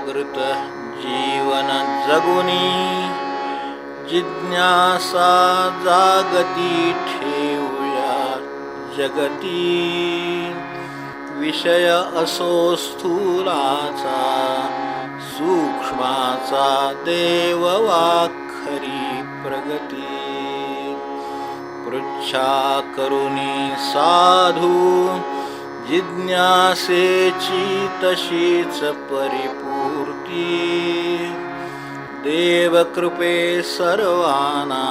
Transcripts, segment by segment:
जागृत जीवन जगुनी जिज्ञासा जागती ठेवूया जगती विषय असो स्थूलाचा सूक्ष्माचा देव वाखरी प्रगती पृच्छा करुनी साधू जिज्ञासेची तशीच परिपूर्ती देवकृपे सर्वांना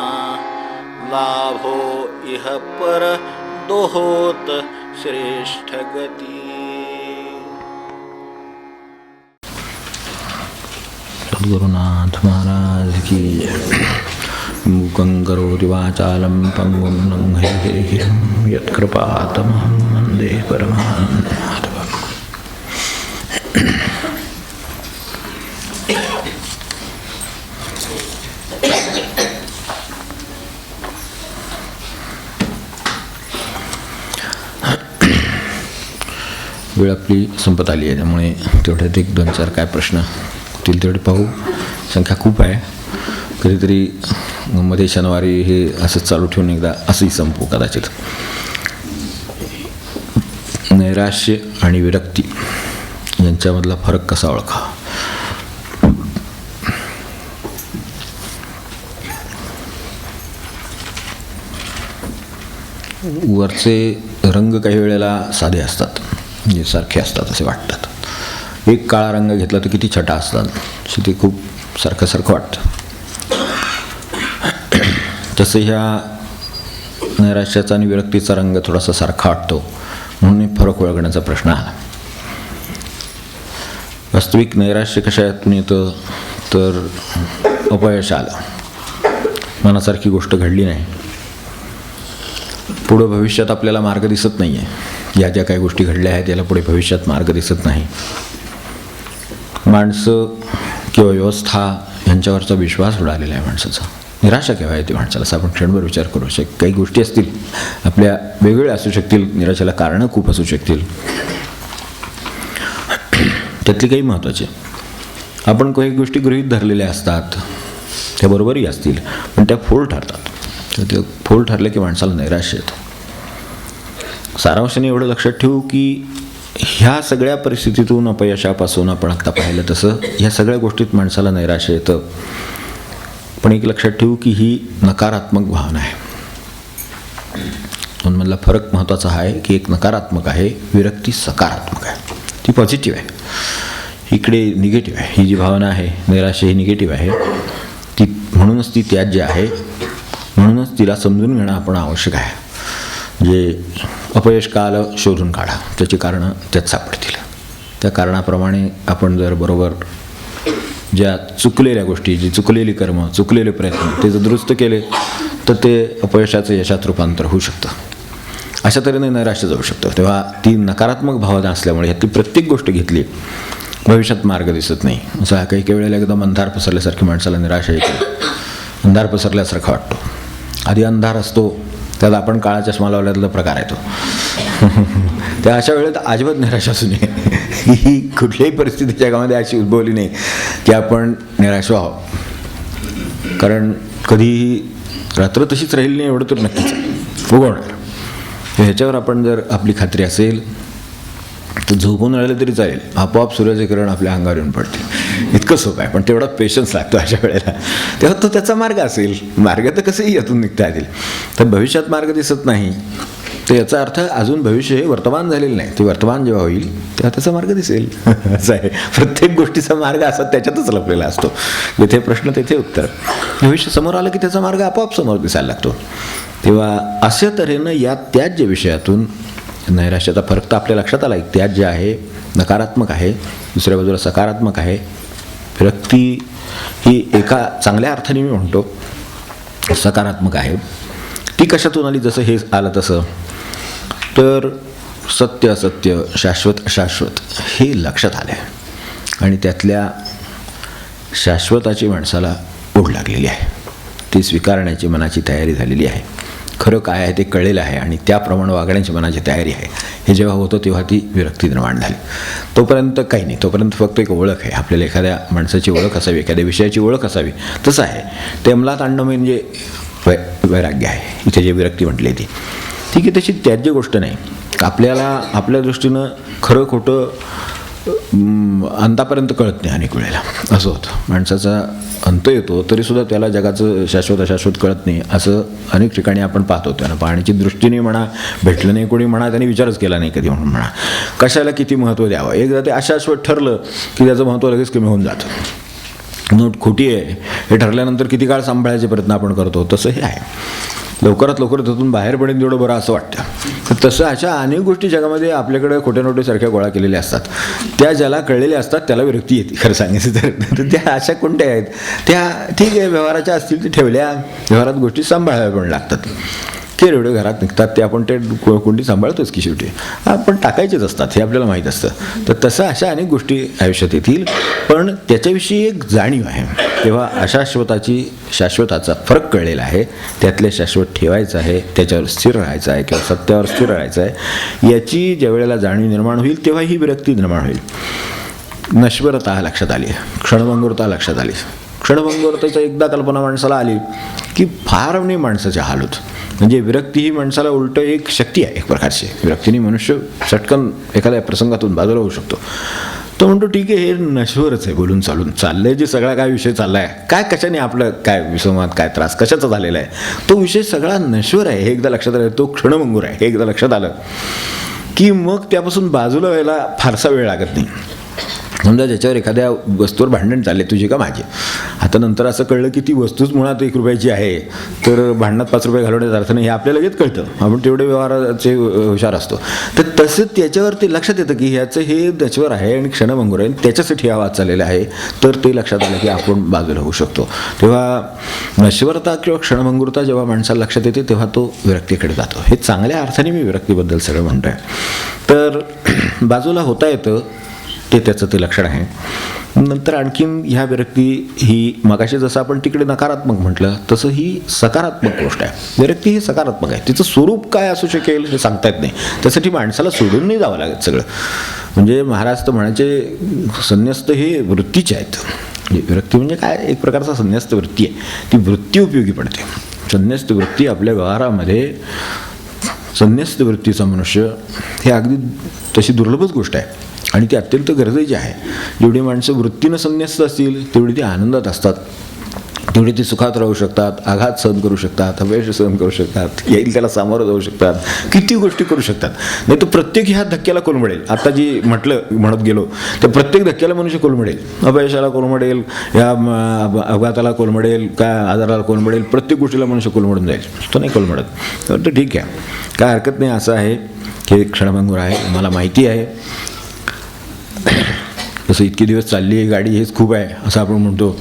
लाभो इह पर दोहोत श्रेष्ठ गती. सद्गुरुनाथ महाराज की. मूकं करोति वाचालं पंगुं लंघयते गिरिं यत्कृपातमहं वन्दे परमानन्दमाधवम्. वेळ आपली संपत आली आहे, त्यामुळे तेवढ्यात 1-2-4 काय प्रश्न होतील तेवढे पाहू. संख्या खूप आहे. कधीतरी मध्ये शनिवारी हे असंच चालू ठेवून एकदा असंही संपू कदाचित. नैराश्य आणि विरक्ती यांच्यामधला फरक कसा ओळखा. वरचे रंग काही वेळेला साधे असतात, म्हणजे सारखे असतात असे वाटतात. एक काळा रंग घेतला तर किती छटा असतात, ते खूप सारखं वाटतं. तसं ह्या नैराश्याचा आणि विरक्तीचा रंग थोडासा सारखा वाटतो, म्हणून फरक ओळखण्याचा प्रश्न आला. वास्तविक नैराश्य कशातून येतं तर अपयश आलं, मनासारखी गोष्ट घडली नाही, पुढं भविष्यात आपल्याला मार्ग दिसत नाही आहे. या ज्या काही गोष्टी घडल्या आहेत याला पुढे भविष्यात मार्ग दिसत नाही. माणसं किंवा व्यवस्था यांच्यावरचा विश्वास उडालेला आहे माणसाचा. निराशा केव्हा येते माणसाला असं आपण क्षणभर विचार करू शकतो. काही गोष्टी असतील आपल्या वेगवेगळ्या असू शकतील, निराशेला कारणं खूप असू शकतील. त्यातली काही महत्त्वाचे आपण काही गोष्टी गृहीत धरलेल्या असतात, त्या बरोबरही असतील, पण त्या फोल ठरतात. तर ते फोल ठरले की माणसाला नैराश्य येतं. सारांशाने एवढं लक्षात ठेवू की ह्या सगळ्या परिस्थितीतून, अपयशापासून आपण आत्ता पाहिलं तसं ह्या सगळ्या गोष्टीत माणसाला नैराश्य येतं. पण एक लक्षात ठेवू की ही नकारात्मक भावना आहे. दोनमधला फरक महत्त्वाचा आहे की एक नकारात्मक आहे, विरक्ती सकारात्मक आहे, ती पॉझिटिव्ह आहे. इकडे निगेटिव्ह आहे. ही जी भावना आहे नैराश्य ही निगेटिव्ह आहे, ती म्हणूनच ती त्याज्य आहे. म्हणूनच तिला समजून घेणं आपण आवश्यक आहे. जे अपयश का आलं शोधून काढा, त्याची कारणं त्यात सापडतील. त्या कारणाप्रमाणे आपण जर बरोबर ज्या चुकलेल्या गोष्टी, जी चुकलेली कर्म, चुकलेले प्रयत्न ते जर दुरुस्त केले तर ते अपयशाचं यशात रूपांतर होऊ शकतं. अशा तऱ्हेने नैराश्य जाऊ शकतं. तेव्हा ती नकारात्मक भावना असल्यामुळे ह्यातली प्रत्येक गोष्ट घेतली भविष्यात मार्ग दिसत नाही. असं काही काही वेळेला एकदम अंधार पसरल्यासारखी माणसाला निराशा येते. अंधार पसरल्यासारखा वाटतो. आधी अंधार असतो, त्यात आपण काळा चष्मा लावल्यातला प्रकार येतो. त्या अशा वेळेत अजिबात निराशा असू नये. ही कुठल्याही परिस्थिती जगामध्ये अशी उद्भवली नाही की आपण निराश व्हावं. कारण कधीही रात्र तशीच राहिली नाही एवढं तर नक्कीच उगवणार. ह्याच्यावर आपण जर आपली खात्री असेल तर झोपून राहिलं तरी चालेल, आपोआप सूर्याचे किरण आपल्या अंगावर येऊन पडतील. इतकं सोपं आहे, पण तेवढा पेशन्स लागतो अशा वेळेला. तेव्हा तो त्याचा मार्ग असेल. मार्ग तर कसंही यातून निघता येतील. तर भविष्यात मार्ग दिसत नाही तर याचा अर्थ अजून भविष्य हे वर्तमान झालेलं नाही. ते वर्तमान जेव्हा होईल तेव्हा त्याचा मार्ग दिसेल. असं आहे. प्रत्येक गोष्टीचा मार्ग असा त्याच्यातच लपलेला असतो. जिथे प्रश्न तेथे उत्तर. भविष्य समोर आलं की त्याचा मार्ग आपोआप समोर दिसायला लागतो. तेव्हा अशा तऱ्हेनं या त्याज्य विषयातून नैराश्याचा फरक तर आपल्या लक्षात आला. एक त्याज्य आहे, नकारात्मक आहे, दुसऱ्या बाजूला सकारात्मक आहे. विरक्ती ही एका चांगल्या अर्थाने मी म्हणतो सकारात्मक आहे. ती कशातून आली, जसं हे आलं तसं, तर सत्य असत्य, शाश्वत अशाश्वत हे लक्षात आलं आहे आणि त्यातल्या शाश्वताची माणसाला ओढ लागलेली आहे. ती स्वीकारण्याची मनाची तयारी झालेली आहे. खरं काय आहे ते कळलेलं आहे आणि त्याप्रमाणे वागण्याची मनाची तयारी आहे, हे जेव्हा होतं तेव्हा ती विरक्ती निर्माण झाली. तोपर्यंत काही नाही, तोपर्यंत फक्त एक ओळख आहे. आपल्याला एखाद्या माणसाची ओळख असावी, एखाद्या विषयाची ओळख असावी. तसं आहे ते अंमलात आणणं म्हणजे वैराग्य आहे. इथे जे विरक्ती म्हटली ती ठीक आहे, तशी त्याज्य गोष्ट नाही. आपल्याला आपल्या दृष्टीनं खरं खोटं अंतापर्यंत कळत नाही. अनेक वेळेला असं होतं, माणसाचा अंत येतो तरीसुद्धा त्याला जगाचं शाश्वत अशाश्वत कळत नाही. असं अनेक ठिकाणी आपण पाहतो. त्यांना पाहण्याची दृष्टीने म्हणा, भेटलं नाही कोणी म्हणा, त्यांनी विचारच केला नाही कधी म्हणून म्हणा, कशाला किती महत्त्व द्यावं. एकदा ते अशाश्वत ठरलं की त्याचं महत्त्व लगेच कमी होऊन जातं. नोट खोटी आहे हे ठरल्यानंतर किती काळ सांभाळायचे प्रयत्न आपण करतो. तसं हे आहे, लवकरात लवकर त्यातून बाहेर पडेल तेवढं बरं असं वाटतं. तर तसं अशा अनेक गोष्टी जगामध्ये आपल्याकडे खोट्या नोटीसारख्या गोळा केलेल्या असतात. त्या ज्याला कळलेल्या असतात त्याला विरक्ती येते खरं सांगायचं तर त्या अशा कोणत्या आहेत, त्या ठीक आहे व्यवहाराच्या असतील ते ठेवल्या, व्यवहारात गोष्टी सांभाळाव्या पण लागतात. केर एवढे घरात निघतात ते आपण ते कोणती सांभाळतोच की शेवटी आपण टाकायचेच असतात हे आपल्याला माहीत असतं. तर तसं अशा अनेक गोष्टी आयुष्यात येतील, पण त्याच्याविषयी एक जाणीव आहे. तेव्हा शाश्वताचा फरक कळलेला आहे. त्यातले शाश्वत ठेवायचं आहे, त्याच्यावर स्थिर राहायचं आहे किंवा सत्यावर स्थिर राहायचं आहे. याची ज्या वेळेला जाणीव निर्माण होईल तेव्हा ही विरक्ती निर्माण होईल. नश्वरता लक्षात आली, क्षणभंगुरता लक्षात आली. क्षणभंगुरतेचा एकदा कल्पना माणसाला आली की फार नाही माणसाचे हाल होत. म्हणजे विरक्ती ही माणसाला उलट एक शक्ती आहे एक प्रकारची. विरक्तीने मनुष्य चटकन एखाद्या प्रसंगातून बाजूला होऊ शकतो. तो म्हणतो ठीक आहे हे नश्वरच आहे, बोलून चालून चाललंय जे सगळा काय विषय चालला आहे, काय कशाने आपलं काय विसंवाद काय त्रास कशाचा झालेला आहे, तो विषय सगळा नश्वर आहे हे एकदा लक्षात आलं. तो क्षणभंगूर आहे हे एकदा लक्षात आलं की मग त्यापासून बाजूला व्हायला फारसा वेळ लागत नाही. समजा ज्याच्यावर एखाद्या वस्तूवर भांडण चालले तुझी का माझी, आता नंतर असं कळलं की ती वस्तूच मुळात 1 रुपयाची आहे, तर भांडणात 5 रुपये घालवण्याचा अर्थ नाही हे आपल्याला लगेच कळतं. आपण तेवढे व्यवहाराचे हुशार असतो. तर तसं त्याच्यावर ते लक्षात येतं की ह्याचं हे नश्वर आहे आणि क्षणभंगूर आहे, त्याच्यासाठी हा वाद चाललेला आहे. तर ते लक्षात आलं की आपण बाजूला होऊ शकतो. तेव्हा नश्वरता किंवा क्षणभंगुरता जेव्हा माणसाला लक्षात येते तेव्हा तो विरक्तीकडे जातो. हे चांगल्या अर्थाने मी विरक्तीबद्दल सगळं म्हणतो आहे. तर बाजूला होता येतं ते त्याचं ते लक्षण आहे. नंतर आणखीन ह्या विरक्ती ही मगाशी जसं आपण तिकडे नकारात्मक म्हटलं तसं ही सकारात्मक गोष्ट आहे. विरक्ती ही सकारात्मक आहे. तिचं स्वरूप काय असू शकेल हे सांगता येत नाही. त्यासाठी माणसाला सोडून नाही जावं लागत सगळं. म्हणजे महाराज तर म्हणायचे संन्यस्त हे वृत्तीचे आहेत. म्हणजे विरक्ती म्हणजे काय, एक प्रकारचा संन्यस्त वृत्ती आहे. ती वृत्ती उपयोगी पडते. संन्यस्त वृत्ती आपल्या व्यवहारामध्ये, संन्यस्त वृत्तीचा मनुष्य हे अगदी तशी दुर्लभच गोष्ट आहे आणि ती अत्यंत गरजेची आहे. जेवढी माणसं वृत्तीनं संन्यस्त असतील तेवढी ती आनंदात असतात, तेवढी ती सुखात राहू शकतात, आघात सहन करू शकतात, अपयश सहन करू शकतात, येईल त्याला सामोरं जाऊ शकतात, किती गोष्टी करू शकतात. नाही तर प्रत्येक ह्या धक्क्याला कोलमडेल. आता जी म्हणत गेलो तर प्रत्येक धक्क्याला मनुष्य कोलमडेल. अपयशाला कोलमडेल, या अपघाताला कोलमडेल, काय आजाराला कोलमडेल, प्रत्येक गोष्टीला मनुष्य कोलमडून जाईल. तो नाही कोलमडत. तर ठीक आहे, काय हरकत नाही. असं आहे की क्षणभंगूर आहे, मला माहिती आहे. जसं इतके दिवस चालली आहे गाडी हेच खूप आहे असं आपण म्हणतो.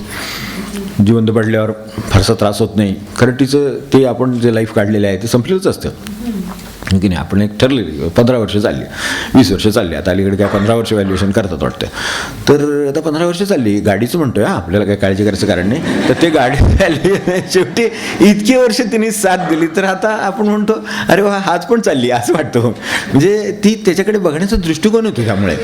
जिवंत पडल्यावर फारसा त्रास होत नाही. खरं तिचं ते आपण जे लाईफ काढलेलं आहे ते संपलेलंच असतं की नाही. आपण एक ठरलेली 15 वर्ष चालली, 20 वर्ष चालली. आता अलीकडे काय 15 वर्ष व्हॅल्युएशन करतात वाटतं. तर आता 15 वर्ष चालली गाडीचं म्हणतोय, आपल्याला काय काळजी करायचं कारण नाही. तर ते गाडी व्हॅल्यू शेवटी इतकी वर्ष तिने साथ दिली तर आता आपण म्हणतो अरे वा हाच पण चालली असं वाटतं. म्हणजे ती त्याच्याकडे बघण्याचा दृष्टिकोन होतो त्यामुळे.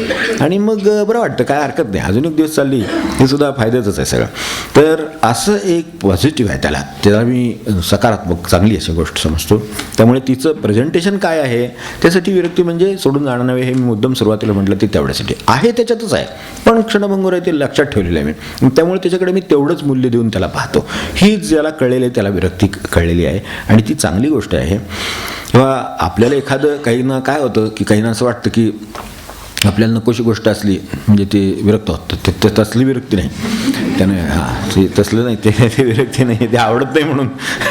आणि मग बरं वाटतं, काय हरकत नाही, अजून एक दिवस चालली हे सुद्धा फायद्याचंच आहे सगळं. तर असं एक पॉझिटिव्ह आहे त्याला मी सकारात्मक चांगली अशी गोष्ट समजतो. त्यामुळे तिचं प्रेझेंटेशन काय आहे त्यासाठी विरक्ती म्हणजे सोडून जाणं नव्हे. हे मी मुद्दाम सुरुवातीला म्हटलं ते तेवढ्यासाठी आहे, त्याच्यातच आहे. पण क्षणभंगूर आहे ते लक्षात ठेवलेलं आहे मी. त्यामुळे त्याच्याकडे मी तेवढंच मूल्य देऊन त्याला पाहतो. ही ज्याला कळलेलं आहे त्याला विरक्ती कळलेली आहे आणि ती चांगली गोष्ट आहे. किंवा आपल्याला एखादं काहींना काय होतं की काहींना असं वाटतं की आपल्याला नकोशी गोष्ट असली म्हणजे ते विरक्त होतं. ते तसली विरक्ती नाही त्याने, ते तसलं नाही, ते विरक्ती नाही, ते आवडत नाही म्हणून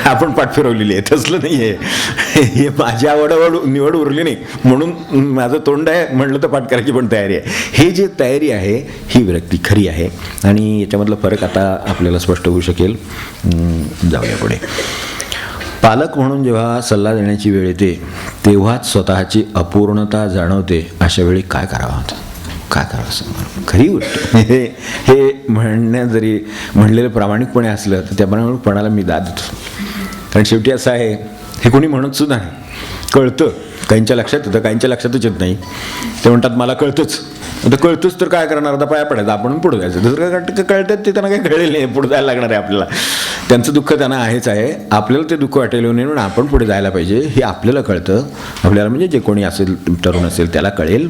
आपण पाठ फिरवलेली आहे. तसलं नाही आहे, हे माझी निवड उरली नाही म्हणून माझं तोंड आहे म्हटलं तर पाठ करायची पण तयारी आहे. हे जे तयारी आहे ही विरक्ती खरी आहे आणि याच्यामधला फरक आता आपल्याला स्पष्ट होऊ शकेल. जाऊया पुढे. पालक म्हणून जेव्हा सल्ला देण्याची वेळ येते तेव्हाच स्वतःची अपूर्णता जाणवते. अशा वेळी काय करावं, काय करावं खरी गोष्ट. हे म्हणण्यात जरी म्हणलेलं प्रामाणिकपणे असलं तर त्या प्रामाणिकपणाला मी दाद देतो. कारण शेवटी असं आहे हे कोणी म्हणत सुद्धा नाही. कळतं, काहींच्या लक्षात येतं, काहींच्या लक्षातच येत नाही. ते म्हणतात मला कळतंच. आता कळतंच तर काय करणार, आता पाया पडायचं, आपण पुढे जायचं. दुसरं कळतात ते त्यांना काही कळलेलं नाही, पुढे जायला लागणार आहे आपल्याला. त्यांचं दुःख त्यांना आहेच आहे, आपल्याला ते दुःख वाटेल म्हणून आपण पुढे जायला पाहिजे हे आपल्याला कळतं. आपल्याला म्हणजे जे कोणी असेल, तरुण असेल त्याला कळेल,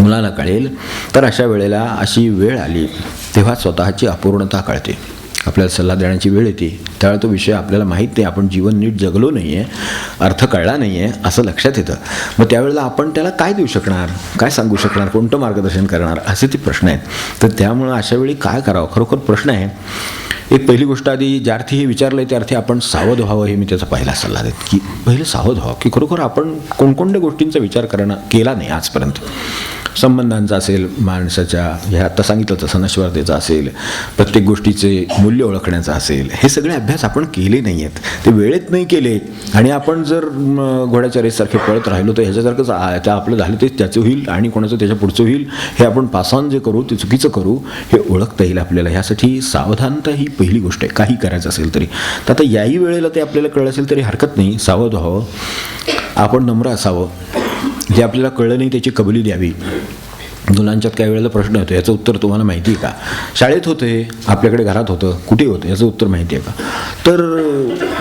मुलाला कळेल. तर अशा वेळेला अशी वेळ आली तेव्हा स्वतःची अपूर्णता कळते. आपल्याला सल्ला देण्याची वेळ येते त्यावेळेला तो विषय आपल्याला माहीत नाही, आपण जीवन नीट जगलो नाही आहे, अर्थ कळला नाही आहे असं लक्षात येतं. मग त्यावेळेला आपण त्याला काय देऊ शकणार, काय सांगू शकणार, कोणतं मार्गदर्शन करणार, असे ते प्रश्न आहेत. तर त्यामुळं अशा वेळी काय करावं खरोखर प्रश्न आहे. एक पहिली गोष्ट आधी ज्यार्थी हे विचारलं आहे त्यार्थी आपण सावध व्हावं, हे मी त्याचा पहिला सल्ला देत की पहिलं सावध व्हावं की खरोखर आपण कोणकोणत्या गोष्टींचा विचार केला नाही आजपर्यंत. संबंधांचा असेल, माणसाच्या ह्या आता सांगितलं तसं नश्वरतेचा असेल, प्रत्येक गोष्टीचे मूल्य ओळखण्याचा असेल, हे सगळे अभ्यास आपण केले नाही आहेत, ते वेळेत नाही केले. आणि आपण जर घोड्याच्या रेससारखे पळत राहिलो तर ह्याच्यासारखंच त्या आपलं झालं ते त्याचं होईल आणि कोणाचं त्याच्या पुढचं होईल. हे आपण पासॉन जे करू ते चुकीचं करू हे ओळखता येईल आपल्याला. ह्यासाठी सावधानता ही पहिली गोष्ट आहे, काही करायचं असेल तरी. तर आता याही वेळेला ते आपल्याला कळलं असेल तरी हरकत नाही, सावध व्हावं, आपण नम्र असावं, जे आपल्याला कळलं नाही त्याची कबुली द्यावी. मुलांच्यात काही वेळेला प्रश्न होतो, याचं उत्तर तुम्हाला माहिती आहे का, शाळेत होते, आपल्याकडे घरात होतं, कुठे होतं, याचं उत्तर माहिती आहे का, तर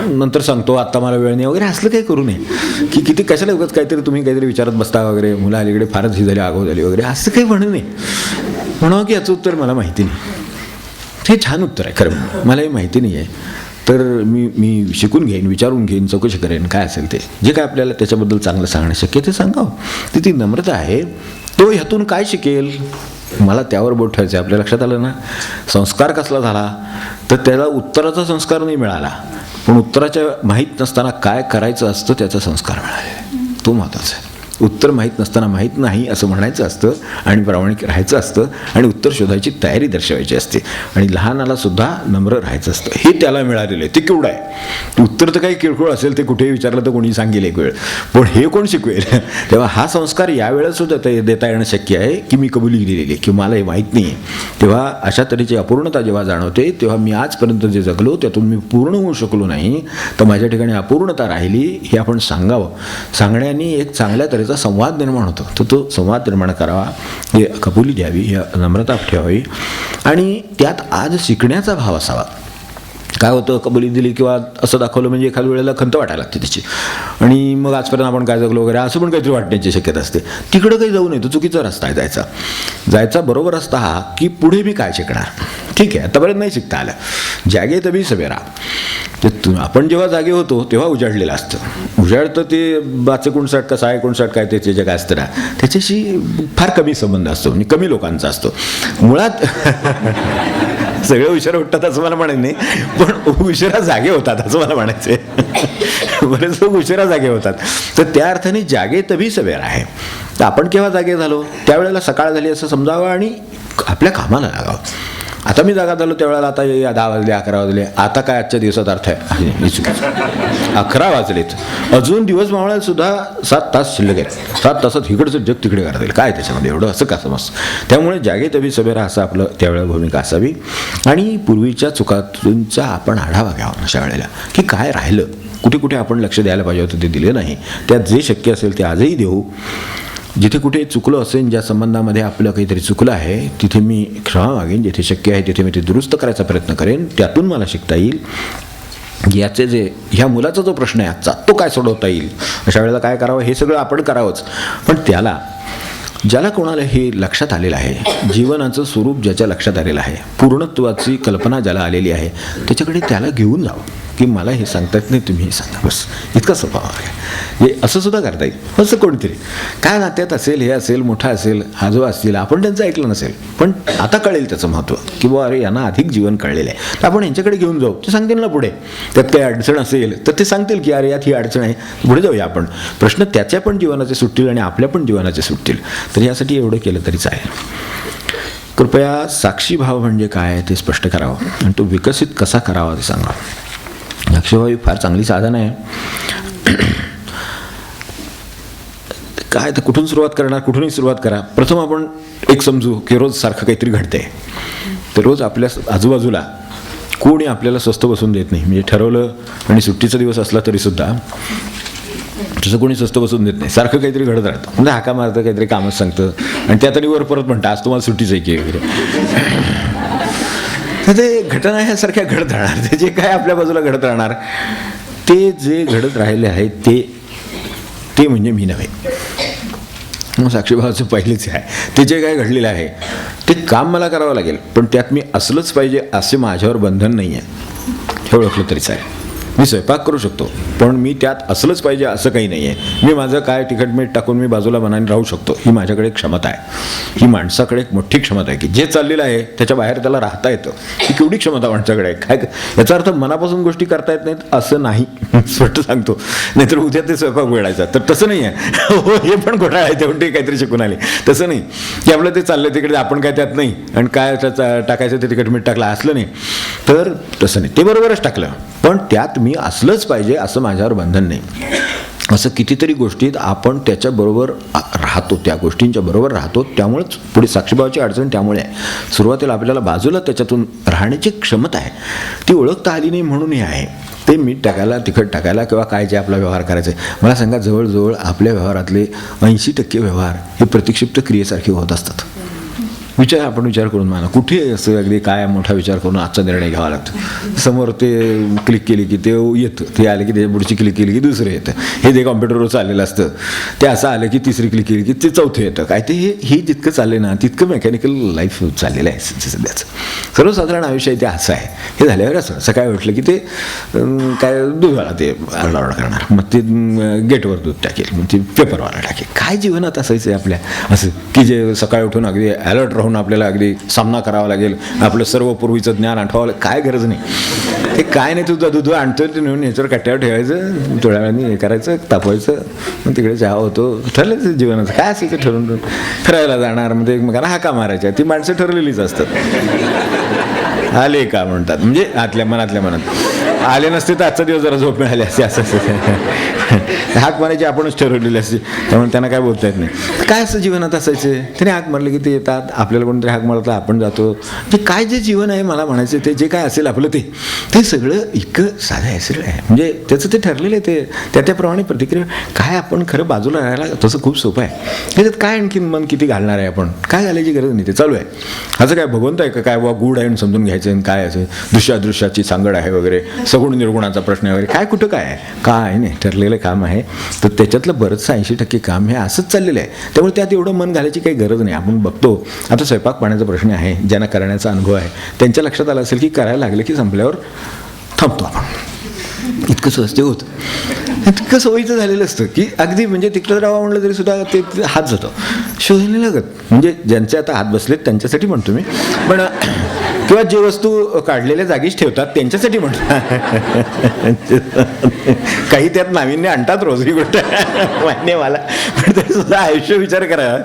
नंतर सांगतो, आत्ता मला वेळ नाही वगैरे, असलं काही करू नये की किती कशाला उगाच काहीतरी तुम्ही काहीतरी विचारत बसता वगैरे, मुलं अलीकडे फारच ही झाली, आगाऊ झाली वगैरे, असं काही म्हणू नये. म्हणावं की याचं उत्तर मला माहिती नाही. हे छान उत्तर आहे खरं, मला हे माहिती नाही आहे, तर मी शिकून घेईन, विचारून घेईन, चौकशी करेन, काय असेल ते, जे काय आपल्याला त्याच्याबद्दल चांगलं सांगणं शक्य ते सांगावं. ती नम्रता आहे. तो ह्यातून काय शिकेल, मला त्यावर बोट ठेवायचं आहे. आपल्या लक्षात आलं ना, संस्कार कसला झाला तर त्याला उत्तराचा संस्कार नाही मिळाला, पण उत्तराच्या माहीत नसताना काय करायचं असतं त्याचा संस्कार मिळाला, तो महत्त्वाचा आहे. उत्तर माहीत नसताना माहीत नाही असं म्हणायचं असतं आणि प्रामाणिक राहायचं असतं आणि उत्तर शोधायची तयारी दर्शवायची असते आणि लहानाला सुद्धा नम्र राहायचं असतं. हे त्याला मिळालेलं आहे. ते केवढं आहे, उत्तर तर काही किरकोळ असेल ते कुठेही विचारलं तर कोणी सांगेल एक वेळ, पण हे कोण शिकवेल. तेव्हा हा संस्कार यावेळेस सुद्धा देता येणं शक्य आहे की मी कबुली दिलेली की मला हे माहीत नाही आहे. तेव्हा अशा तऱ्हेची अपूर्णता जेव्हा जाणवते तेव्हा मी आजपर्यंत जे जगलो त्यातून मी पूर्ण होऊ शकलो नाही, तर माझ्या ठिकाणी अपूर्णता राहिली हे आपण सांगावं. सांगण्याने एक चांगल्या तऱ्हेचा संवाद निर्माण होतो. तर तो संवाद निर्माण करावा, हे कबुली द्यावी, ही नम्रता ठेवावी आणि त्यात आज शिकण्याचा भाव असावा. काय होतं, कबुली दिली किंवा असं दाखवलं म्हणजे एखाद्या वेळेला खंत वाटायला लागते त्याची आणि मग आजपर्यंत आपण काय जगलो वगैरे असं पण काहीतरी वाटण्याची शक्यता असते. तिकडं काही जाऊ नये, तो चुकीचा रस्ता आहे जायचा बरोबर रस्ता हा की पुढे मी काय शिकणार. ठीक आहे, आतापर्यंत नाही शिकता आलं, जागे तभी सवेरा. आपण जेव्हा जागे होतो तेव्हा उजाडलेलं असतं. उजाडतं ते बाचे 59 का 59 काय त्याचे जे काय असतं ना, त्याच्याशी फार कमी संबंध असतो, म्हणजे कमी लोकांचा असतो मुळात. सगळे उशिरा उठतात असं मला म्हणायचं नाही, पण उशिरा जागे होतात असं मला म्हणायचं आहे. बरेच लोक उशिरा जागे होतात, तर त्या अर्थाने जागे तभी सवेरा आहे. तर आपण केव्हा जागे झालो, त्यावेळेला सकाळ झाली असं समजावं आणि आपल्या कामाला लागावं. आता मी जागा झालो त्यावेळेला आता 10 वाजले, 11 वाजले, आता काय आजच्या दिवसात अर्थ आहे, 11 वाजलेत, अजून दिवस मावळायला सुद्धा 7 तास शिल्लक आहेत. 7 तासात इकडचं जग तिकडे करता येईल, काय त्याच्यामध्ये एवढं असं का समजतं. त्यामुळे जागे तभी सवेरा असं आपलं त्यावेळेला भूमिका असावी आणि पूर्वीच्या चुकांचा आपण आढावा घ्यावा अशा वेळेला की काय राहिलं, कुठे कुठे आपण लक्ष द्यायला पाहिजे होतं ते दिले नाही, त्यात जे शक्य असेल ते आजही देऊ. जिथे कुठे चुकलं असेल, ज्या संबंधामध्ये आपलं काहीतरी चुकलं आहे तिथे मी क्षमा मागेन, जिथे शक्य आहे तिथे मी ते दुरुस्त करायचा प्रयत्न करेन, त्यातून मला शिकता येईल. याचे जे ह्या मुलाचा जो प्रश्न आहे आजचा तो काय सोडवता येईल, अशा वेळेला काय करावं हे सगळं आपण करावंच. पण त्याला ज्याला कोणाला हे लक्षात आलेलं आहे, जीवनाचं स्वरूप ज्याच्या लक्षात आलेलं आहे, पूर्णत्वाची कल्पना ज्याला आलेली आहे, त्याच्याकडे त्याला घेऊन जावं की मला हे सांगता येत नाही, तुम्ही हे सांगा, बस इतका स्वभाव आहे. हे असं सुद्धा करता येईल. असं कोणतरी काय नात्यात असेल, हे असेल, मोठा असेल, आजोबा असतील, आपण त्यांचं ऐकलं नसेल, पण आता कळेल त्याचं महत्त्व की बुवा अरे यांना अधिक जीवन कळलेलं आहे, तर आपण यांच्याकडे घेऊन जाऊ. ते सांगतील ना पुढे, त्यात काही अडचण असेल तर ते सांगतील की अरे यात ही अडचण आहे, पुढे जाऊया आपण. प्रश्न त्याच्या पण जीवनाचे सुटतील आणि आपल्या पण जीवनाचे सुटतील. तर यासाठी एवढं केलं तरी चालेल. कृपया साक्षी भाव म्हणजे काय ते स्पष्ट करावं आणि तो विकसित कसा करावा ते सांगा. साक्षीभाव ही फार चांगली साधन आहे. काय तर कुठून सुरुवात करणार, कुठूनही सुरुवात करा. प्रथम आपण एक समजू की रोज सारखं काहीतरी घडतंय, तर रोज आपल्या आजूबाजूला कोणी आपल्याला स्वस्थ बसून देत नाही. म्हणजे ठरवलं आणि सुट्टीचा दिवस असला तरीसुद्धा तसं कोणी स्वस्त बसून देत नाही. सारखं काहीतरी घडत राहतं. म्हणजे हाका मारतं, काहीतरी कामच सांगतं आणि त्यात आणि वर परत म्हणतं आज तुम्हाला सुट्टीच आहे की वगैरे. तर ते घटना ह्यासारख्या घडत राहणार. ते जे काय आपल्या बाजूला घडत राहणार ते जे घडत राहिले आहे ते म्हणजे मी नव्हे. मग साक्षीभावाचं पहिलेच आहे. ते जे काय घडलेलं आहे ते काम मला करावं लागेल, पण त्यात मी असलंच पाहिजे असे माझ्यावर बंधन नाही आहे. हे ओळखलं तरीच आहे. मी स्वयंपाक करू शकतो, पण मी त्यात असलंच पाहिजे असं काही नाही आहे. मी माझं काय तिखट मीठ टाकून मी बाजूला मनाने राहू शकतो. ही माझ्याकडे एक क्षमता आहे. ही माणसाकडे एक मोठी क्षमता आहे की जे चाललेलं आहे त्याच्या बाहेर त्याला राहता येतं. ही केवढी क्षमता माणसाकडे आहे. काय याचा अर्थ मनापासून गोष्टी करता येत नाहीत असं नाही, स्पष्ट सांगतो. नाहीतर उद्या ते स्वयंपाक मिळायचा. तर तसं नाही आहे. हो, हे पण घोटाळा आहे. तेवढे काहीतरी शिकून आले. तसं नाही की आपलं ते चाललं तिकडे आपण काय त्यात नाही आणि काय टाकायचं ते तिखट मीठ टाकलं असलं नाही. तर तसं नाही. ते बरोबरच टाकलं, पण त्यात मी असलंच पाहिजे असं माझ्यावर बंधन नाही. असं कितीतरी गोष्टीत आपण त्याच्याबरोबर राहतो, त्या गोष्टींच्या बरोबर राहतो. त्यामुळेच पुढे साक्षीभावाची अडचण त्यामुळे आहे. सुरुवातीला आपल्याला बाजूला त्याच्यातून राहण्याची क्षमता आहे, ती ओळखता आली नाही म्हणूनही आहे. ते मीठ टाकायला, तिखट टाकायला किंवा काय जे आपला व्यवहार करायचा आहे. मला सांगा, जवळजवळ आपल्या व्यवहारातले 80% व्यवहार हे प्रतिक्षिप्त क्रियेसारखे होत असतात. आपण विचार करून माना, कुठे असं अगदी काय मोठा विचार करून आजचा निर्णय घ्यावा लागतो. समोर ते क्लिक केली की ते येतं, ते आले की त्याच्या पुढची क्लिक केली की दुसरं येतं. हे जे कॉम्प्युटरवर चाललेलं असतं ते असं आलं की तिसरी क्लिक केली की ते चौथं येतं. काय ते हे जितकं चाललं ना तितकं मेकॅनिकल लाईफ चाललेलं आहे सध्याचं. सर्वसाधारण आयुष्य आहे ते असं आहे. हे झाल्यावर असं सकाळी उठलं की ते काय दूधवाला ते आरडाओरडा करणार, मग ते गेटवर दूध टाकेल, मग ते पेपरवाला टाकेल. काय जीवनात असायचं आहे आपल्या असं की जे सकाळी उठून अगदी अलर्ट राहून आपल्याला अगदी सामना करावा लागेल, आपलं सर्व पूर्वीचं ज्ञान आठवावं लागेल. काय गरज नाही. ते काय नाही, तुझं दूध आणतो ते नेऊन ह्याच्यावर कट्ट्यावर ठेवायचं, थोड्या वेळाने हे करायचं, तापवायचं, मग तिकडे चहा होतो. ठरलं जीवनाचं काय असेल ते ठरवून फिरायला जाणार, मग एकमेकांना हाका मारायच्या. ती माणसं ठरलेलीच असतात. आले का म्हणतात, म्हणजे आतल्या मनात आले नसते तर आजचा दिवस जरा झोप मिळाली असते. असं हाक मारायची आपणच ठरवलेली असते, त्यामुळे त्यांना काय बोलता येत नाही. काय असं जीवनात असायचं, त्याने हाक मारले की ते येतात, आपल्याला कोणतरी हाक मारतात आपण जातो. ते काय जे जीवन आहे मला म्हणायचं ते जे काय असेल आपलं ते सगळं इतकं साधं असेल आहे. म्हणजे त्याचं ते ठरलेलं आहे. ते त्याप्रमाणे प्रतिक्रिया काय आपण खरं बाजूला राहायला तसं खूप सोपं आहे. त्याच्यात काय आणखीन मन किती घालणार आहे आपण, काय घालायची गरज नाही. ते चालू आहे. असं काय भगवंत आहे का काय वा गूढ आहे समजून घ्यायचं, काय असं दृश्यादृश्याची सांगड आहे वगैरे, सगुण निर्गुणाचा प्रश्न आहे वगैरे, काय कुठं काय आहे, काय नाही. ठरलेलं काम आहे. तर त्याच्यातलं बरंचसं 80% काम हे असंच चाललेलं आहे. त्यामुळे त्यात एवढं मन घालायची काही गरज नाही. आपण बघतो आता स्वयंपाक पाण्याचा प्रश्न आहे, ज्यांना करण्याचा अनुभव आहे त्यांच्या लक्षात आलं असेल की करायला लागलं की संपल्यावर थांबतो आपण. इतकं स्वस्त होतं, इतकं सवयीचं झालेलं असतं की अगदी म्हणजे तिकडं राहावं म्हणलं तरी सुद्धा ते हात जातो, शोधले लागत. म्हणजे ज्यांचे आता हात बसलेत त्यांच्यासाठी म्हणतो मी, पण किंवा जे वस्तू काढलेल्या जागीच ठेवतात त्यांच्यासाठी म्हणतो. काही त्यात नाविन्य आणतात रोज, ही गोष्ट मान्य मला, पण तरी सुद्धा आयुष्य विचार करा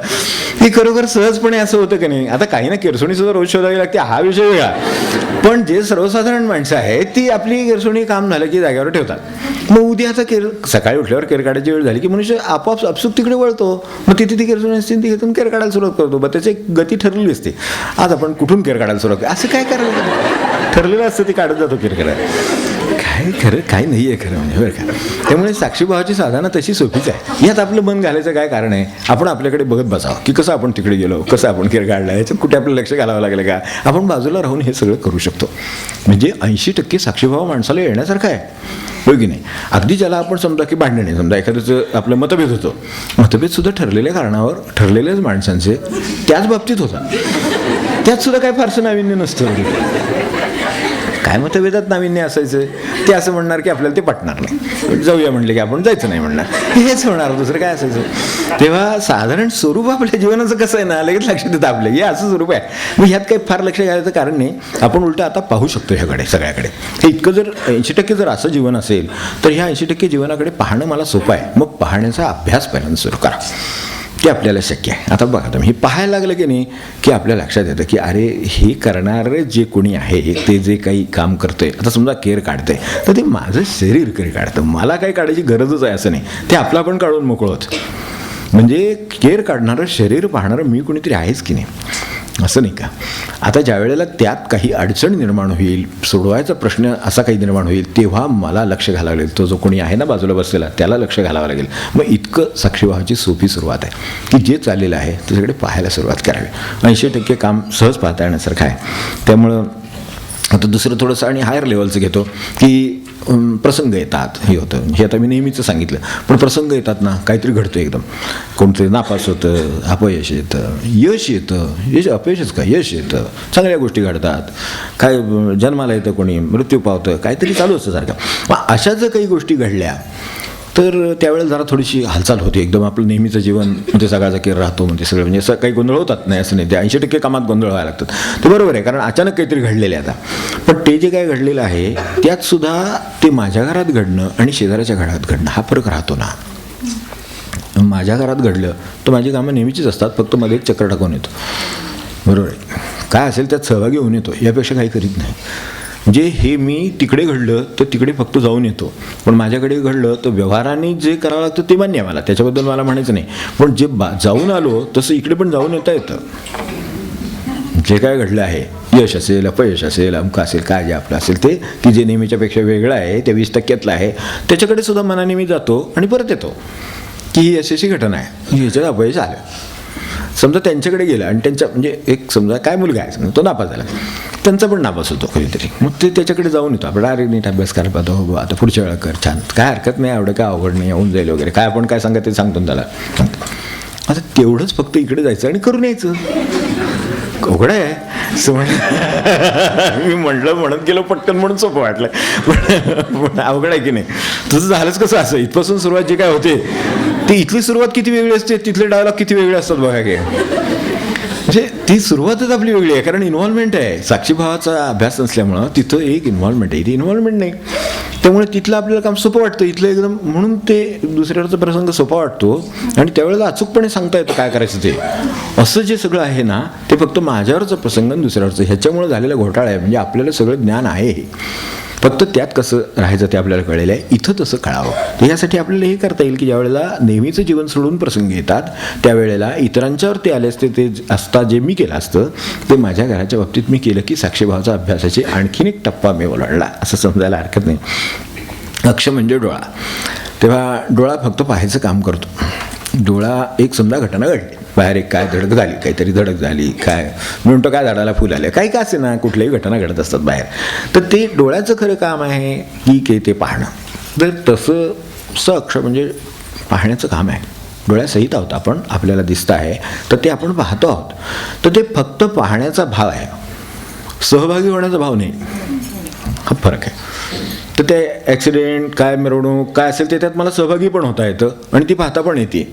की खरोखर सहजपणे असं होतं की नाही. आता काही ना किरसोणी सुद्धा रोज शोधावी लागते, हा विषय वेगळा. पण जे सर्वसाधारण माणसं आहेत ती आपली किरसोणी काम झालं की जागेवर ठेवतात. मग उद्या आता सकाळी उठल्यावर केर काढायची वेळ झाली की मनुष्य आपोआप आपसूक तिकडे वळतो. मग तिथे ती किरसोणी असते, ती घेतून केर काढायला सुरुवात करतो. मग त्याची एक गती ठरलेली असते. आज आपण कुठून केर काढायला सुरुवात करतो, असं काय करायला ठरलेलं असतं, ती काढत जातो केर काढायला. काय खरं काय नाही आहे खरं म्हणजे बरं का. त्यामुळे साक्षीभावाची साधना तशी सोपीच आहे. यात आपलं मन घालायचं काय कारण आहे. आपण आपल्याकडे बघत बसावं की कसं आपण तिकडे गेलो, कसं आपण केर काढला, याच्यात कुठे आपलं लक्ष घालावं लागलं का. आपण बाजूला राहून हे सगळं करू शकतो. म्हणजे 80% साक्षीभाव माणसाला येण्यासारखा आहे, होय की नाही. अगदी ज्याला आपण समजा की भांडण आहे, समजा एखाद्याचं आपलं मतभेद होतो, मतभेद सुद्धा ठरलेल्या कारणावर ठरलेल्याच माणसांचे त्याच बाबतीत होतात. त्यात सुद्धा काय फारसं नाविन्य नसतं. काय मतभेदात नाविन्य असायचं, ते असं म्हणणार की आपल्याला ते पटणार नाही, जाऊया म्हणले की आपण जायचं नाही म्हणणार, हेच होणार, दुसरं काय असायचं. तेव्हा साधारण स्वरूप आपल्या जीवनाचं कसं आहे ना, लगेच लक्षात येतं आपलं हे असं स्वरूप आहे. मग ह्यात काही फार लक्ष घालायचं कारण नाही. आपण उलटं आता पाहू शकतो ह्याकडे सगळ्याकडे. हे इतकं जर 80% जर असं जीवन असेल तर ह्या 80% जीवनाकडे पाहणं मला सोपं आहे. मग पाहण्याचा अभ्यास पहिल्यांदा सुरू करा, ते आपल्याला शक्य आहे. आता बघा तुम्ही, हे पाहायला लागलं की नाही की आपल्या लक्षात येतं की अरे हे करणारे जे कोणी आहे ते जे काही काम करतंय, आता समजा केर काढतंय तर ते माझं शरीर केर काढतं, मला काही काढायची गरजच आहे असं नाही. ते आपलं आपण काढून मोकळं होतं. म्हणजे केर काढणारं शरीर पाहणारं मी कोणीतरी आहेच की नाही. असं नाही का. आता ज्या वेळेला त्यात काही अडचण निर्माण होईल, सोडवायचा प्रश्न असा काही निर्माण होईल, तेव्हा मला लक्ष घालावं लागेल. तो जो कोणी आहे ना बाजूला बसलेला त्याला लक्ष घालावं लागेल. मग इतकं साक्षीभावाची सोपी सुरुवात आहे की जे चाललेलं आहे त्याच्याकडे पाहायला सुरुवात करावी. 80% काम सहज पाहता येण्यासारखं आहे. त्यामुळं आता दुसरं थोडंसं आणि हायर लेवलचं घेतो की प्रसंग येतात. हे होतं, हे आता मी नेहमीचं सांगितलं, पण प्रसंग येतात ना, काहीतरी घडतं एकदम. कोणतरी नापास होतं, अपयश येतं, यश येतं, यश अपयशच का, यश येतं, चांगल्या गोष्टी घडतात, काय जन्माला येतं, कोणी मृत्यू पावतं, काहीतरी चालू असतं सारखं. मग अशा जर काही गोष्टी घडल्या तर त्यावेळेला जरा थोडीशी हालचाल होती. एकदम आपलं नेहमीचं जीवन म्हणजे सगळ्याचा केर राहतो, म्हणजे सगळं म्हणजे असं काही गोंधळ होतात नाही असं नाही. ते 80% कामात गोंधळ व्हायला लागतात. ते बरोबर आहे, कारण अचानक काहीतरी घडलेलं आहे. आता पण ते जे काय घडलेलं आहे त्यात सुद्धा ते माझ्या घरात घडणं आणि शेजाऱ्याच्या घरात घडणं हा फरक राहतो ना. माझ्या घरात घडलं तर माझी कामं नेहमीचीच असतात, फक्त मध्ये एक चक्कर टाकून येतो. बरोबर आहे, काय असेल त्यात सहभागी होऊन येतो, यापेक्षा काही करीत नाही. जे हे मी तिकडे घडलं तर तिकडे फक्त जाऊन येतो, पण माझ्याकडे घडलं तर व्यवहाराने जे करावं लागतं ते मान्य आहे मला, त्याच्याबद्दल मला म्हणायचं नाही. पण जे जाऊन आलो तसं इकडे पण जाऊन येता येतं. जे काय घडलं आहे, यश असेल, अपयश असेल, अमका असेल, काय जे आपलं असेल ते, की जे नेहमीच्यापेक्षा वेगळं आहे, त्या 20%तलं आहे, त्याच्याकडे सुद्धा मनाने मी जातो आणि परत येतो की ही अशी घटना आहे, ह्याच्यात अपयश आलं. समजा त्यांच्याकडे गेलं आणि त्यांच्या म्हणजे एक समजा काय मुलगा आहे, समजा तो नापास झाला, त्यांचा पण नापास होतो कधीतरी, मग ते त्याच्याकडे जाऊन येतो. आपण अरे नीट अभ्यास करायला पाहतो, हो आता पुढच्या वेळा कर, छान, काय हरकत नाही, एवढं काय अवघड नाही, होऊन जाईल वगैरे, काय आपण काय सांगा ते सांगतो त्याला. आता तेवढंच फक्त इकडे जायचं आणि करून यायचं. अवघड आहे मी म्हटलं म्हणत गेलो पटकन म्हणून सोपं वाटलं, पण अवघड आहे की नाही. तुझं झालंच कसं असं, इथपासून सुरुवात जी काय होते ती इथली सुरुवात किती वेगळी असते, तिथले डायलॉग किती वेगळे असतात बघा की. म्हणजे ती सुरुवातच आपली वेगळी आहे, कारण इन्व्हॉल्वमेंट आहे. साक्षीभावाचा अभ्यास नसल्यामुळं तिथं एक इन्व्हॉल्वमेंट आहे, ती इन्व्हॉल्वमेंट नाही, त्यामुळे तिथलं आपल्याला काम सोपं वाटतं इथलं एकदम. म्हणून ते दुसऱ्याचा प्रसंग सोपा वाटतो आणि त्यावेळेला अचूकपणे सांगता येतं काय करायचं ते. असं जे सगळं आहे ना ते फक्त माझ्यावरचं प्रसंग आणि दुसऱ्यावरचं, ह्याच्यामुळे झालेला घोटाळा आहे. म्हणजे आपल्याला सगळं ज्ञान आहे, फक्त त्यात कसं राहायचं ते आपल्याला कळलेलं आहे. इथं तसं कळावं, तर यासाठी आपल्याला हे करता येईल की ज्यावेळेला नेहमीचं जीवन सोडून प्रसंग येतात त्यावेळेला इतरांच्यावर ते आले असते, ते असता जे मी केलं असतं ते माझ्या घराच्या बाबतीत मी केलं की साक्षीभावाचा अभ्यासाची आणखीन एक टप्पा मी ओलांडला असं समजायला हरकत नाही. अक्ष म्हणजे डोळा. तेव्हा डोळा फक्त पाहायचं काम करतो. डोळा एक समजा घटना घडली, बाहेर एक काय धडक झाली, काहीतरी धडक झाली, काय म्हणतो काय झाडाला फुल आले, काही का असे ना कुठल्याही घटना घडत असतात बाहेर, तर ते डोळ्याचं खरं काम आहे की ते पाहणं. तर तसं अक्ष म्हणजे पाहण्याचं काम आहे. डोळ्यासहित आहोत आपण, आपल्याला दिसतं आहे तर ते आपण पाहतो आहोत, तर ते फक्त पाहण्याचा भाव आहे, सहभागी होण्याचा भाव नाही. हा फरक आहे. तर ते ॲक्सिडेंट काय मिरवणूक काय असेल ते त्यात मला सहभागी पण होता येतं आणि ती पाहता पण येते.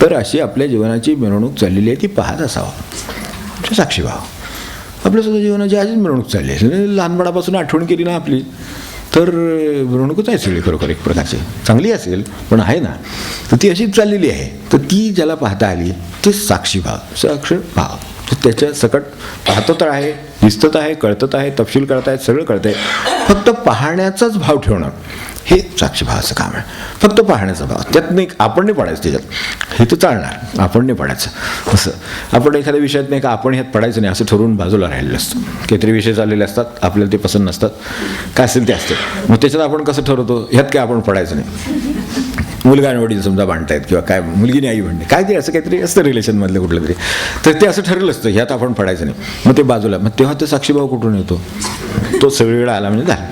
तर अशी आपल्या जीवनाची मिरवणूक चाललेली आहे ती पाहत असावं. साक्षीभाव आपल्यासुद्धा जीवनाची आधीच मिरवणूक चालली आहे. लहानपणापासून आठवण केली ना आपली तर मिरवणूकच आहे सगळी खरोखर एक प्रकारची, चांगली असेल पण आहे ना, तर ती अशीच चाललेली आहे. तर ती ज्याला पाहता आली ते साक्षीभाव, साक्षरभाव. त्याच्या सकट पाहतं तर आहे, दिसतं आहे, कळतं आहे, तपशील कळत आहेत, सगळं कळतं आहे. फक्त पाहण्याचाच भाव ठेवणं हे साक्षीभावाचं काम आहे. फक्त पाहण्याचा भाव, त्यात नाही आपण नाही पडायचं त्याच्यात, हे तर चालणार, आपण नाही पडायचं. असं आपण एखाद्या विषयात नाही का आपण ह्यात पडायचं नाही असं ठरवून बाजूला राहिलेलं असतं. काहीतरी विषय चाललेले असतात, आपल्याला ते पसंत नसतात, काय असेल ते असते, मग त्याच्यात आपण कसं ठरवतो ह्यात काय आपण पडायचं नाही. मुलगा आणि वडील समजा भांडतायत किंवा काय मुलगीने आई म्हणते काय ते असं काहीतरी असतं रिलेशनमधलं कुठलं तरी, तर ते असं ठरलं असतं ह्यात आपण पडायचं नाही, मग ते बाजूला. मग तेव्हा ते साक्षीभाव कुठून येतो, तो सगळीकडे आला म्हणजे झाला.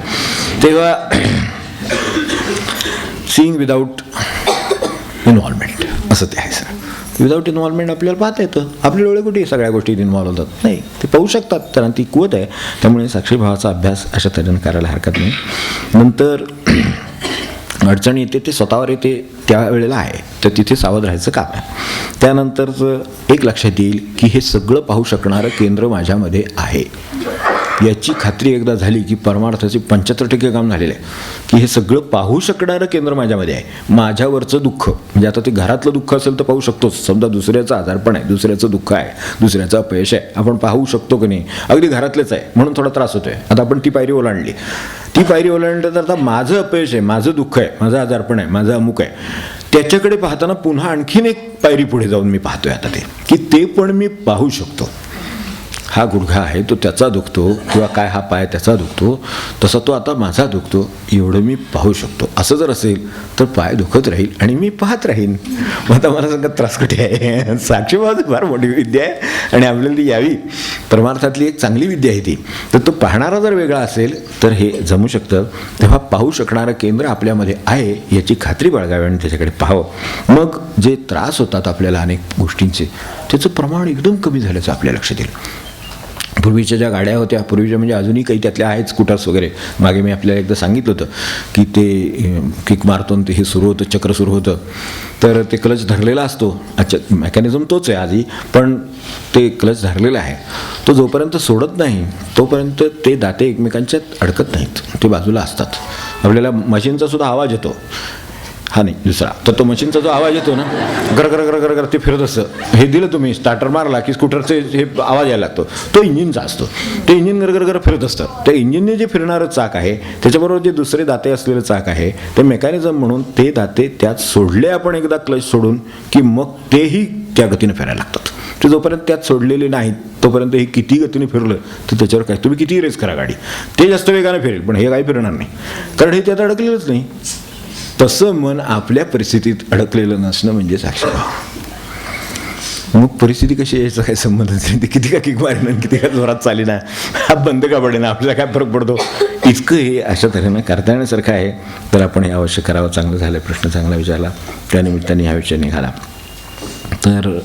तेव्हा सीइंग विदाऊट इन्व्हॉल्वमेंट असं ते आहे सर. विदाऊट इन्व्हॉल्वमेंट आपल्याला पाहता येतं, आपले डोळे कुठे सगळ्या गोष्टीत इन्व्हॉल्व होतात नाही, ते पाहू शकतात, त्यांना ती कुवत आहे. त्यामुळे साक्षीभावाचा अभ्यास अशा तऱ्हेने करायला हरकत नाही. नंतर अडचण येते ते स्वतःवर येते त्यावेळेला आहे, तर तिथे सावध राहायचं काम आहे. त्यानंतरचं एक लक्षात येईल की हे सगळं पाहू शकणारं केंद्र माझ्यामध्ये आहे. याची खात्री एकदा झाली की परमार्थाचे 75% काम झालेलं आहे की हे सगळं पाहू शकणारं केंद्र माझ्यामध्ये आहे. माझ्यावरचं दुःख म्हणजे आता ते घरातलं दुःख असेल तर पाहू शकतोच. समजा दुसऱ्याचं आजारपण आहे, दुसऱ्याचं दुःख आहे, दुसऱ्याचं अपयश आहे, आपण पाहू शकतो की नाही, अगदी घरातलेच आहे म्हणून थोडा त्रास होतोय. आता आपण ती पायरी ओलांडली, ती पायरी ओलांडली तर आता माझं अपयश आहे, माझं दुःख आहे, माझं आजारपण आहे, माझं अमुक आहे, त्याच्याकडे पाहताना पुन्हा आणखीन एक पायरी पुढे जाऊन मी पाहतोय आता ते की ते पण मी पाहू शकतो. हा गुडघा आहे तो त्याचा दुखतो, किंवा काय हा पाय त्याचा दुखतो, तसा तो आता माझा दुखतो, एवढं मी पाहू शकतो. असं जर असेल तर पाय दुखत राहील आणि मी पाहत राहीन. मग आता मला सांगा त्रास कुठे आहे? साक्षीभावाची फार मोठी विद्या आहे आणि आपल्याला ती यावी. परमार्थातली एक चांगली विद्या आहे ती. तर तो पाहणारा जर वेगळा असेल तर हे जमू शकतं. तेव्हा पाहू शकणारं केंद्र आपल्यामध्ये आहे याची खात्री बाळगावी आणि त्याच्याकडे पाहावं. मग जे त्रास होतात आपल्याला अनेक गोष्टींचे, त्याचं प्रमाण एकदम कमी झाल्याचं आपल्या लक्षात येईल. पूर्वीच्या ज्या गाड्या होत्या, पूर्वीच्या म्हणजे अजूनही काही त्यातल्या आहेत स्कूटर्स वगैरे, मागे मी आपल्याला एकदा सांगितलं होतं की ते किक मारतो ते हे सुरू होतं, चक्र सुरू होतं, तर ते क्लच धरलेला असतो. अच्छा, मेकॅनिझम तोच आहे आधी, पण ते क्लच धरलेला आहे. तो जोपर्यंत सोडत नाही तोपर्यंत ते दाते एकमेकांच्यात अडकत नाहीत, ते बाजूला असतात. आपल्याला मशीनचा सुद्धा आवाज येतो, हा नाही दुसरा, तर तो मशीनचा जो आवाज येतो ना, गर गर गर गर गर ते फिरत असतं. हे दिलं तुम्ही स्टार्टर मारला की स्कूटरचे हे आवाज यायला लागतो, तो इंजिनचा असतो. ते इंजिन गर गर गर फिरत असतं. त्या इंजिनने जे फिरणारं चाक आहे त्याच्याबरोबर जे दुसरे दाते असलेलं चाक आहे, ते मेकॅनिझम म्हणून ते दाते त्यात सोडले आपण एकदा क्लच सोडून की मग तेही त्या गतीने फिरायला लागतात. ते जोपर्यंत त्यात सोडलेले नाहीत तोपर्यंत हे किती गतीने फिरलं तर त्याच्यावर काय, तुम्ही किती रेस करा गाडी, ते जास्त वेगाने फिरेल पण हे काही फिरणार नाही, कारण हे त्यात अडकलेलंच नाही. तसं मन आपल्या परिस्थितीत अडकलेलं नसणं म्हणजे साक्षीभाव. मग परिस्थिती कशी यायचा काय संबंध नाही. ते किती का किक मारेन, किती का जोरात चाली ना, हा बंद का पडेना, आपल्याला काय फरक पडतो. इतकं हे अशा तऱ्हेनं करता येण्यासारखं आहे. तर आपण हे अवश्य करावं. चांगलं झालं, प्रश्न चांगला विचारला, त्यानिमित्ताने हा विषय निघाला. तर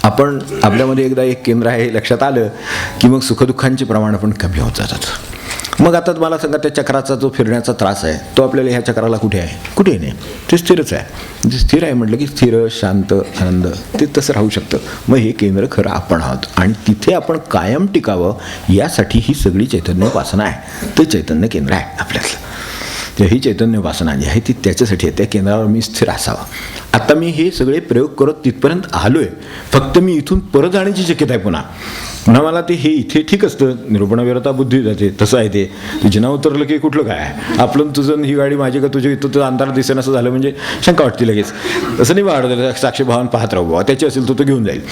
आपण आपल्यामध्ये एकदा एक केंद्र आहे हे लक्षात आलं की मग सुखदुःखांचे प्रमाण पण कमी होत जातात. मग आता मला सांगा, त्या चक्राचा जो फिरण्याचा त्रास आहे तो आपल्याला ह्या चक्राला कुठे आहे? कुठे नाही, ते स्थिरच आहे. म्हणजे स्थिर आहे म्हटलं की स्थिर, शांत, आनंद ते तसं राहू शकतं. मग हे केंद्र खरं आपण आहोत आणि तिथे आपण कायम टिकावं यासाठी ही सगळी चैतन्य उपासना आहे. ते चैतन्य केंद्र आहे आपल्यातलं. ही चैतन्य उपासना जी आहे ती त्याच्यासाठी आहे. त्या केंद्रावर मी स्थिर असावं. आता मी हे सगळे प्रयोग करत तिथपर्यंत आलोय, फक्त मी इथून परत जाण्याची शक्यता आहे. पुन्हा मला ते हे इथे ठीक असतं, निरूपणविरता बुद्धी जाते, तसं आहे ते. जिना उतरलं की कुठलं काय आहे आपलं, तुझं ही गाडी माझी का तुझी, इथं तुझं अंधार दिसेन असं झालं म्हणजे शंका वाटते लगेच. तसं नाही वाढत, साक्षीभावान पाहत राहू बाबा, त्याची असेल तो घेऊन जाईल,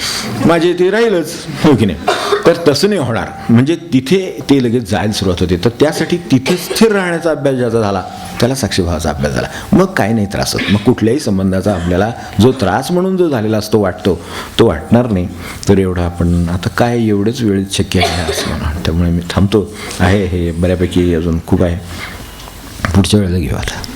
माझी ती राहीलच, हो की नाही. तर तसं नाही होणार. म्हणजे तिथे ते लगेच जायला सुरुवात होते. तर त्यासाठी तिथे स्थिर राहण्याचा अभ्यास ज्याचा झाला त्याला साक्षीभावाचा अभ्यास झाला. मग काय नाही त्रास होत. मग कुठल्याही संबंधाचा आपल्याला जो त्रास म्हणून जो झालेला असतो वाटतो तो वाटणार नाही. तर एवढं आपण आता काय एवढंच वेळेत शक्य आहे असं म्हणून, त्यामुळे मी थांबतो. आहे हे बऱ्यापैकी अजून खूप आहे, पुढच्या वेळेला घेऊ आता.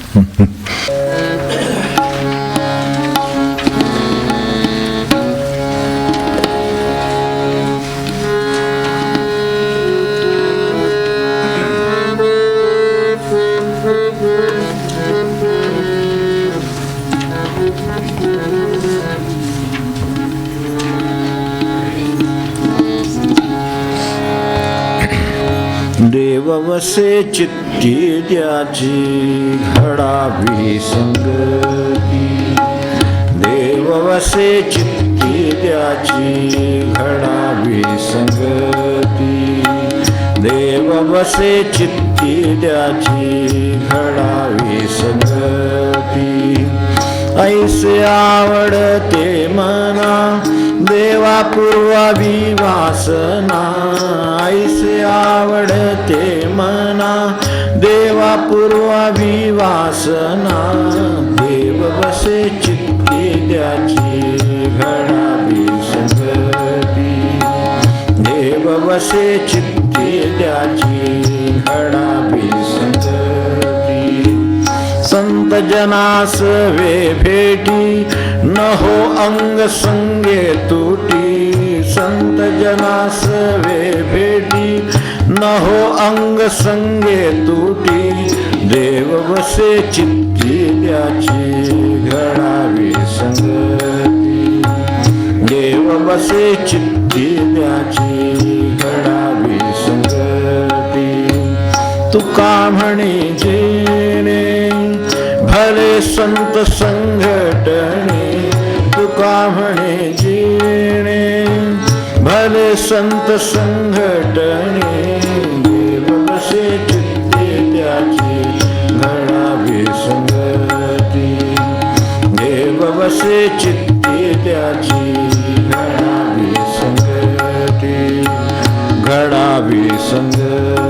देववसे चित्ती त्याची घडावी संगती, देववसे चित्ती त्याची घडावी संगती, देववसे चित्ती त्याची घडावी संगती. ऐसे आवडते मना देवा पूर्वावी वासना, ऐसे आवडते मना देवा पूर्वावी वासना, देव बसे चित्ती त्याची घडावी संगती, देव बसे चित्ती त्याची घडावी संगती. संत जनास वे भेटी न हो अंग संगे तुटी, संत जनास वे भेटी न हो अंग संगे तुटी, देव बसे चित्ती त्याची घडावी संगती, देव बसे चित्ती त्याची घडावी संगती. तुका म्हणे जेणे भले संत संघटने, तुका म्हणे जेणे भले संत संघटने, देव बसे चित्ती त्याची घडावी संगती, देव बसे चित्ती त्याची घडावी संगती, विसंग